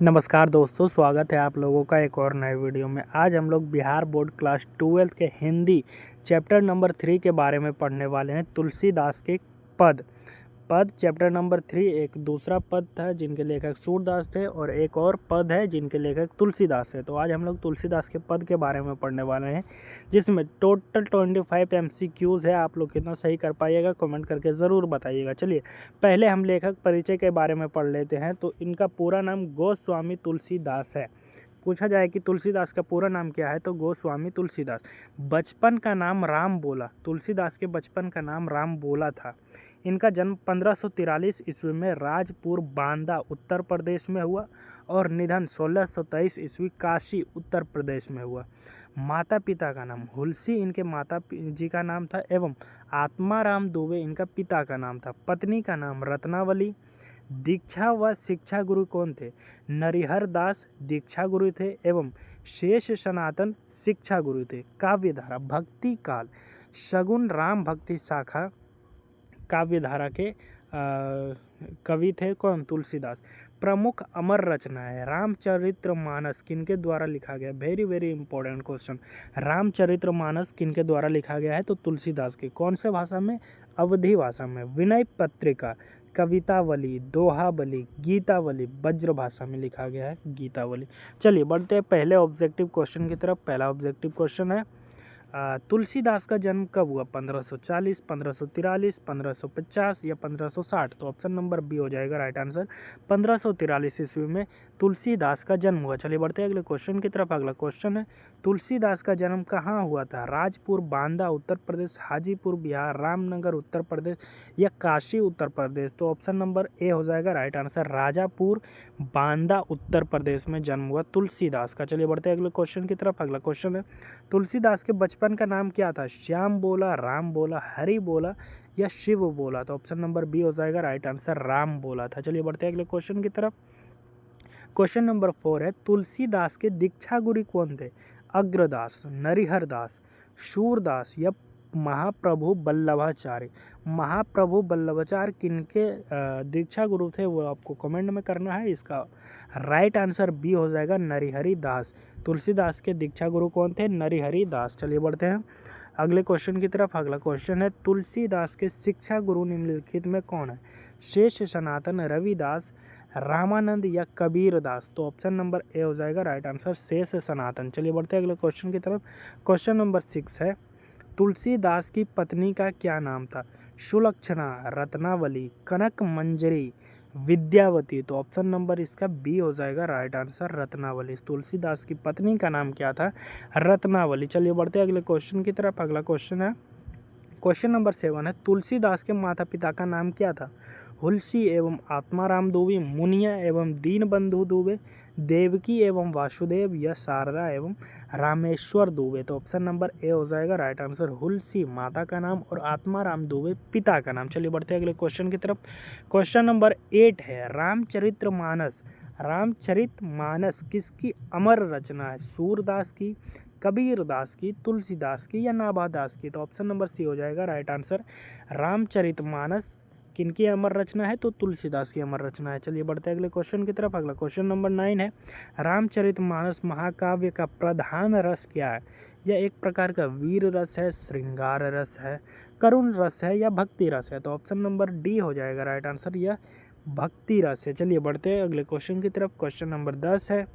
नमस्कार दोस्तों, स्वागत है आप लोगों का एक और नए वीडियो में। आज हम लोग बिहार बोर्ड क्लास 12 के हिंदी चैप्टर नंबर 3 के बारे में पढ़ने वाले हैं। तुलसीदास के पद चैप्टर नंबर 3। एक दूसरा पद था जिनके लेखक सूरदास थे और एक और पद है जिनके लेखक तुलसीदास है। तो आज हम लोग तुलसीदास के पद के बारे में पढ़ने वाले हैं, जिसमें टोटल 25 MCQs है। आप लोग कितना सही कर पाइएगा कमेंट करके ज़रूर बताइएगा। चलिए पहले हम लेखक परिचय के बारे में पढ़ लेते हैं। तो इनका पूरा नाम गोस्वामी तुलसीदास है। पूछा जाए कि तुलसीदास का पूरा नाम क्या है, तो गोस्वामी तुलसीदास। बचपन का नाम राम बोला। तुलसीदास के बचपन का नाम राम बोला था। इनका जन्म 1543 ईस्वी में राजपुर बांदा उत्तर प्रदेश में हुआ और निधन 1623 ईस्वी काशी उत्तर प्रदेश में हुआ। माता पिता का नाम हुलसी इनके माता जी का नाम था एवं आत्माराम दुबे इनका पिता का नाम था। पत्नी का नाम रत्नावली। दीक्षा व शिक्षा गुरु कौन थे? नरिहर दास दीक्षा गुरु थे एवं शेष सनातन शिक्षा गुरु थे। काव्यधारा भक्ति काल शगुन राम भक्ति शाखा काव्यधारा के कवि थे कौन? तुलसीदास। प्रमुख अमर रचना है रामचरितमानस किनके द्वारा लिखा गया? Very very important question. Ramcharitmanas किनके द्वारा लिखा गया है? तो तुलसीदास के। कौन से भाषा में? अवधी भाषा में। विनय पत्रिका, कवितावली, दोहावली, गीतावली ब्रज भाषा में लिखा गया है गीतावली। चलिए बढ़ते हैं पहले ऑब्जेक्टिव क्वेश्चन की तरफ। पहला ऑब्जेक्टिव क्वेश्चन है तुलसीदास का जन्म कब हुआ? 1540, 1543, 1550 या 1560? तो ऑप्शन नंबर बी हो जाएगा राइट आंसर। 1543 ईस्वी में तुलसीदास का जन्म हुआ। चलिए बढ़ते हैं अगले क्वेश्चन की तरफ। अगला क्वेश्चन है तुलसीदास का जन्म कहाँ हुआ था? राजपुर बांदा उत्तर प्रदेश, हाजीपुर बिहार, रामनगर उत्तर प्रदेश या काशी उत्तर प्रदेश? तो ऑप्शन नंबर ए हो जाएगा राइट आंसर। राजापुर बांदा उत्तर प्रदेश में जन्म हुआ तुलसीदास का। चलिए बढ़ते हैं अगले क्वेश्चन की तरफ। अगला क्वेश्चन है तुलसीदास के बचपन का नाम क्या था? श्याम बोला, राम बोला, हरि बोला या शिव बोला? तो ऑप्शन नंबर बी हो जाएगा राइट आंसर। राम बोला था। चलिए बढ़ते हैं अगले क्वेश्चन की तरफ। क्वेश्चन नंबर 4 है तुलसीदास के दीक्षा गुरु कौन थे? अग्रदास, नरिहर दास, सूरदास या महाप्रभु बल्लभाचार्य? महाप्रभु बल्लभाचार्य किनके दीक्षा गुरु थे वो आपको कमेंट में करना है। इसका राइट आंसर बी हो जाएगा नरिहरि दास। तुलसीदास के दीक्षा गुरु कौन थे? नरिहरि दास। चलिए बढ़ते हैं अगले क्वेश्चन की तरफ। अगला क्वेश्चन है तुलसीदास के शिक्षा गुरु निम्नलिखित में कौन है? शेष सनातन, रविदास, रामानंद या कबीर दास? तो ऑप्शन नंबर ए हो जाएगा राइट आंसर शेष सनातन। चलिए बढ़ते हैं अगले क्वेश्चन की तरफ। क्वेश्चन नंबर 6 है तुलसीदास की पत्नी का क्या नाम था? सुलक्षणा, रत्नावली, कनक मंजरी, विद्यावती? तो ऑप्शन नंबर इसका बी हो जाएगा राइट आंसर रत्नावली। तुलसीदास की पत्नी का नाम क्या था? रत्नावली। चलिए बढ़ते हैं अगले क्वेश्चन की तरफ। अगला क्वेश्चन है क्वेश्चन नंबर 7 है तुलसीदास के माता पिता का नाम क्या था? हुलसी एवं आत्माराम दुबे, मुनिया एवं दीनबंधु दुबे, देवकी एवं वासुदेव या शारदा एवं रामेश्वर दुबे? तो ऑप्शन नंबर ए हो जाएगा राइट आंसर। हुलसी माता का नाम और आत्माराम दुबे पिता का नाम। चलिए बढ़ते हैं अगले क्वेश्चन की तरफ। क्वेश्चन नंबर 8 है रामचरितमानस। रामचरितमानस किसकी अमर रचना है? सूरदास की, कबीर दास की, तुलसीदास की या नाभादास की? तो ऑप्शन नंबर सी हो जाएगा राइट आंसर। रामचरितमानस किनकी अमर रचना है? तो तुलसीदास की अमर रचना है। चलिए बढ़ते हैं अगले क्वेश्चन की तरफ। अगला क्वेश्चन नंबर 9 है रामचरितमानस महाकाव्य का प्रधान रस क्या है? यह एक प्रकार का वीर रस है, श्रृंगार रस है, करुण रस है या भक्ति रस है? तो ऑप्शन नंबर डी हो जाएगा राइट आंसर। यह भक्ति रस है। चलिए बढ़ते हैं अगले क्वेश्चन की तरफ। क्वेश्चन नंबर 10 है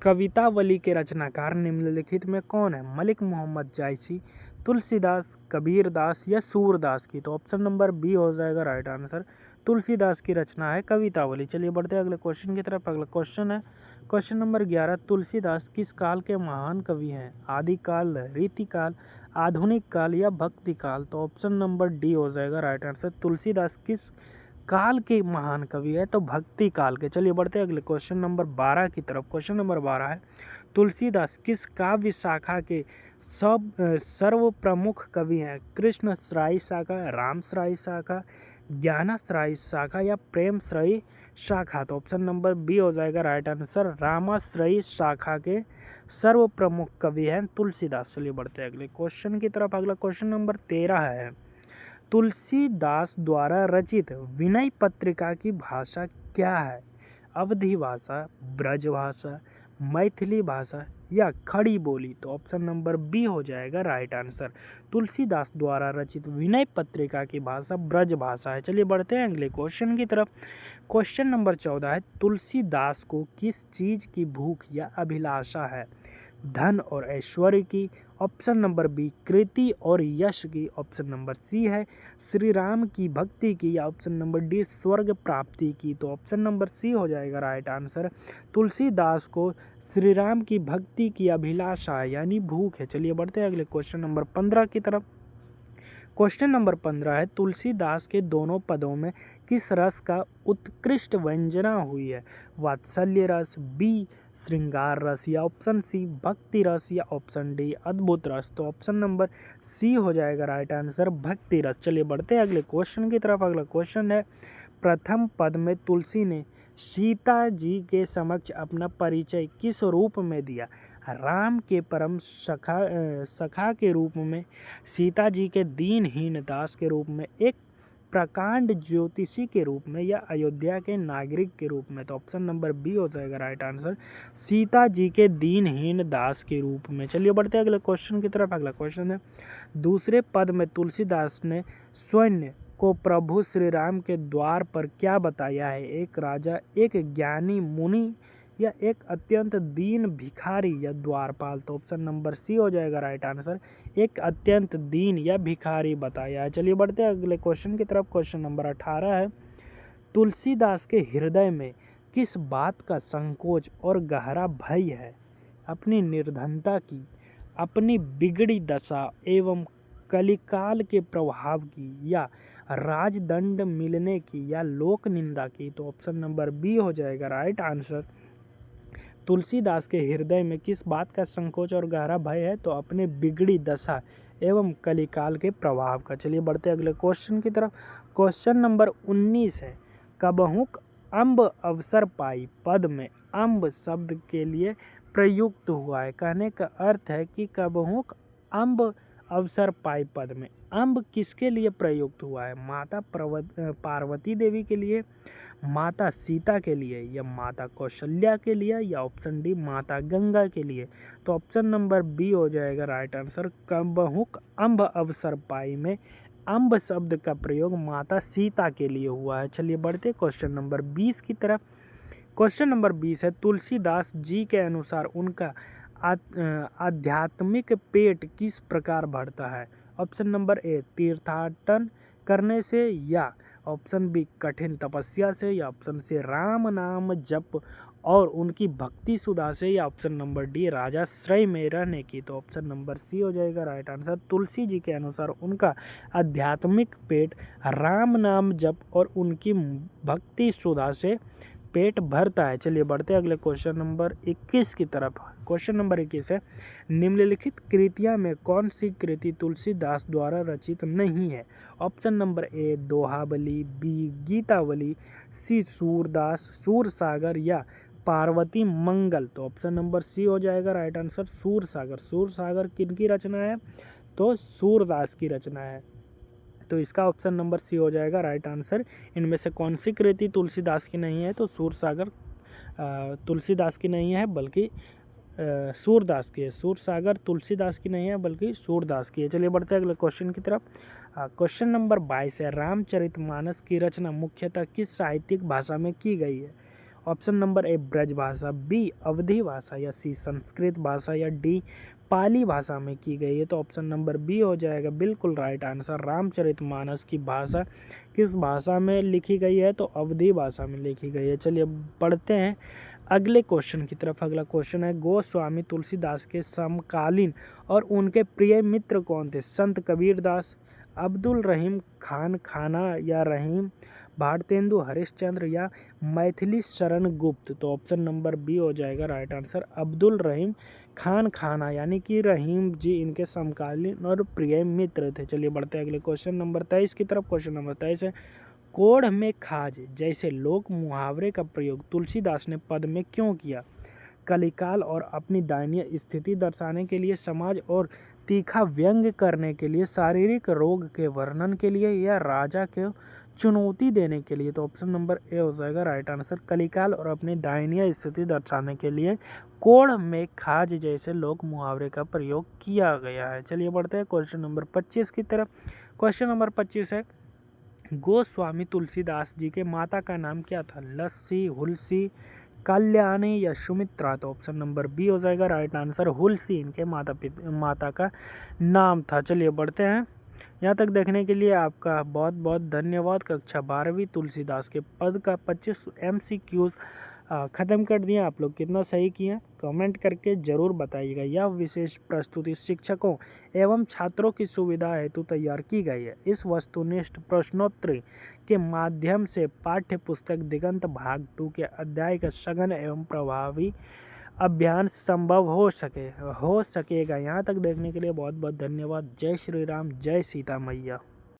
कवितावली के रचनाकार निम्नलिखित में कौन है? मलिक मोहम्मद जायसी, तुलसीदास, कबीर दास या सूरदास की? तो ऑप्शन नंबर बी हो जाएगा राइट आंसर। तुलसीदास की रचना है कवितावली। चलिए बढ़ते हैं अगले क्वेश्चन की तरफ। अगला क्वेश्चन है क्वेश्चन नंबर 11 तुलसीदास किस काल के महान कवि हैं? आदिकाल, रीतिकाल, आधुनिक काल या भक्ति काल? तो ऑप्शन नंबर डी हो जाएगा राइट आंसर। तुलसीदास किस काल के महान कवि है? तो भक्ति काल के। चलिए बढ़ते हैं अगले क्वेश्चन नंबर 12 की तरफ। क्वेश्चन नंबर 12 है तुलसीदास किस काव्य शाखा के सर्व प्रमुख कवि हैं? कृष्ण श्राई शाखा, राम श्राई शाखा, ज्ञान श्राई शाखा या प्रेम श्राई शाखा? तो ऑप्शन नंबर बी हो जाएगा राइट आंसर। रामाश्रयी शाखा के सर्व प्रमुख कवि हैं तुलसीदास। चलिए बढ़ते हैं अगले क्वेश्चन की तरफ। अगला क्वेश्चन नंबर 13 है तुलसीदास द्वारा रचित विनय पत्रिका की भाषा क्या है? अवधी भाषा, ब्रज भाषा, मैथिली भाषा या खड़ी बोली? तो ऑप्शन नंबर बी हो जाएगा राइट आंसर। तुलसीदास द्वारा रचित विनय पत्रिका की भाषा ब्रज भाषा है। चलिए बढ़ते हैं अगले क्वेश्चन की तरफ। क्वेश्चन नंबर 14 है, तुलसीदास को किस चीज की भूख या अभिलाषा है? धन और ऐश्वर्य की, ऑप्शन नंबर बी कृति और यश की, ऑप्शन नंबर सी है श्री राम की भक्ति की, या ऑप्शन नंबर डी स्वर्ग प्राप्ति की? तो ऑप्शन नंबर सी हो जाएगा राइट आंसर। तुलसीदास को श्री राम की भक्ति की अभिलाषा है यानी भूख है। चलिए बढ़ते हैं अगले क्वेश्चन नंबर 15 की तरफ। क्वेश्चन नंबर 15 है, तुलसीदास के दोनों पदों में किस रस का उत्कृष्ट व्यंजना हुई है? वात्सल्य रस, बी श्रृंगार रस, या ऑप्शन सी भक्ति रस, या ऑप्शन डी अद्भुत रस? तो ऑप्शन नंबर सी हो जाएगा राइट आंसर, भक्ति रस। चलिए बढ़ते हैं अगले क्वेश्चन की तरफ। अगला क्वेश्चन है, प्रथम पद में तुलसी ने सीता जी के समक्ष अपना परिचय किस रूप में दिया? राम के परम सखा के रूप में, सीता जी के दीनहीन दास के रूप में, एक प्रकांड ज्योतिषी के रूप में, या अयोध्या के नागरिक के रूप में? तो ऑप्शन नंबर बी हो जाएगा राइट आंसर, सीता जी के दीनहीन दास के रूप में। चलिए बढ़ते हैं अगले क्वेश्चन की तरफ। अगला क्वेश्चन है, दूसरे पद में तुलसीदास ने स्वयं को प्रभु श्री राम के द्वार पर क्या बताया है? एक राजा, एक ज्ञानी मुनि, या एक अत्यंत दीन भिखारी, या द्वारपाल? तो ऑप्शन नंबर सी हो जाएगा राइट आंसर, एक अत्यंत दीन या भिखारी बताया है। चलिए बढ़ते हैं अगले क्वेश्चन की तरफ। क्वेश्चन नंबर 18 है, तुलसीदास के हृदय में किस बात का संकोच और गहरा भय है? अपनी निर्धनता की, अपनी बिगड़ी दशा एवं कलिकाल के प्रभाव की, या राजदंड मिलने की, या लोक निंदा की? तो ऑप्शन नंबर बी हो जाएगा राइट आंसर। तुलसीदास के हृदय में किस बात का संकोच और गहरा भय है? तो अपने बिगड़ी दशा एवं कलिकाल के प्रभाव का। चलिए बढ़ते अगले क्वेश्चन की तरफ। क्वेश्चन नंबर 19 है, कबहुक अम्ब अवसर पाई पद में अम्ब शब्द के लिए प्रयुक्त हुआ है। कहने का अर्थ है कि कबहुक अम्ब अवसर पाई पद में अम्ब किसके लिए प्रयुक्त हुआ है? माता पार्वती देवी के लिए, माता सीता के लिए, या माता कौशल्या के लिए, या ऑप्शन डी माता गंगा के लिए? तो ऑप्शन नंबर बी हो जाएगा राइट आंसर, कबहुक अम्ब अवसर पाई में अम्ब शब्द का प्रयोग माता सीता के लिए हुआ है। चलिए बढ़ते क्वेश्चन नंबर 20 की तरफ। क्वेश्चन नंबर 20 है, तुलसीदास जी के अनुसार उनका आध्यात्मिक पेट किस प्रकार भरता है? ऑप्शन नंबर ए तीर्थाटन करने से, या ऑप्शन बी कठिन तपस्या से, या ऑप्शन सी राम नाम जप और उनकी भक्ति सुधा से, या ऑप्शन नंबर डी राजाश्रय में रहने की? तो ऑप्शन नंबर सी हो जाएगा राइट आंसर। तुलसी जी के अनुसार उनका आध्यात्मिक पेट राम नाम जप और उनकी भक्ति सुधा से पेट भरता है। चलिए बढ़ते अगले क्वेश्चन नंबर 21 की तरफ। क्वेश्चन नंबर 21 है, निम्नलिखित कृतियां में कौन सी कृति तुलसीदास द्वारा रचित नहीं है? Option number A Dohavali, B Gitavali, C Surdas Sursagar, या पार्वती मंगल? तो ऑप्शन नंबर सी हो जाएगा राइट आंसर, सूरसागर। सूरसागर किनकी रचना है? तो सूरदास की रचना है। तो इसका ऑप्शन नंबर सी हो जाएगा राइट आंसर। इनमें से कौन सी कृति तुलसीदास की नहीं है? तो सूरसागर तुलसीदास की नहीं है बल्कि सूरदास की है। सूरसागर तुलसीदास की नहीं है बल्कि सूरदास की है। चलिए बढ़ते हैं अगले क्वेश्चन की तरफ। क्वेश्चन नंबर 22 है, रामचरितमानस की रचना मुख्यतः किस साहित्यिक भाषा में की गई है? ऑप्शन नंबर ए ब्रज भाषा, बी अवधी भाषा, या सी संस्कृत भाषा, या डी पाली भाषा में की गई है? तो ऑप्शन नंबर बी हो जाएगा बिल्कुल राइट आंसर। रामचरितमानस की भाषा किस भाषा में लिखी गई है? तो अवधी भाषा में लिखी गई है। चलिए बढ़ते हैं अगले क्वेश्चन की तरफ। अगला क्वेश्चन है, गोस्वामी तुलसीदास के समकालीन और उनके प्रिय मित्र कौन थे? संत कबीरदास, अब्दुल रहीम खान खाना, या रहीम भारतेंदु हरिश्चंद्र, या मैथिली शरण गुप्त? तो ऑप्शन नंबर बी हो जाएगा राइट आंसर, अब्दुल रहीम खान खाना, यानी कि रहीम जी इनके समकालीन और प्रिय मित्र थे। चलिए बढ़ते हैं अगले क्वेश्चन नंबर 23 की तरफ। क्वेश्चन नंबर 23 है, कोढ़ में खाज जैसे लोक मुहावरे का प्रयोग तुलसीदास ने पद में क्यों किया? कलिकाल और अपनी दयनीय स्थिति दर्शाने के लिए, समाज और तीखा व्यंग करने के लिए, शारीरिक रोग के वर्णन के लिए, या राजा के चुनौती देने के लिए, तो ऑप्शन नंबर ए हो जाएगा राइट आंसर। कलिकाल और अपनी दयनीय स्थिति दर्शाने के लिए कोण में खाज जैसे लोक मुहावरे का प्रयोग किया गया है। चलिए बढ़ते हैं क्वेश्चन नंबर 25 की तरफ। क्वेश्चन नंबर 25 है, गोस्वामी तुलसीदास जी के माता का नाम क्या था? लस्सी, हुलसी, कल्याणी या सुमित्रा? तो ऑप्शन नंबर बी हो जाएगा राइट आंसर। हुलसी इनके माता का नाम था। चलिए बढ़ते हैं। यहाँ तक देखने के लिए आपका बहुत बहुत धन्यवाद। कक्षा 12वीं तुलसीदास के पद का 25 MCQs ख़त्म कर दिए। आप लोग कितना सही किए कमेंट करके ज़रूर बताइएगा। यह विशेष प्रस्तुति शिक्षकों एवं छात्रों की सुविधा हेतु तैयार की गई है। इस वस्तुनिष्ठ प्रश्नोत्तरी के माध्यम से पाठ्य पुस्तक दिगंत भाग 2 के अध्याय का सघन एवं प्रभावी अभियान संभव हो सकेगा। यहाँ तक देखने के लिए बहुत बहुत धन्यवाद। जय श्री राम, जय सीता मैया।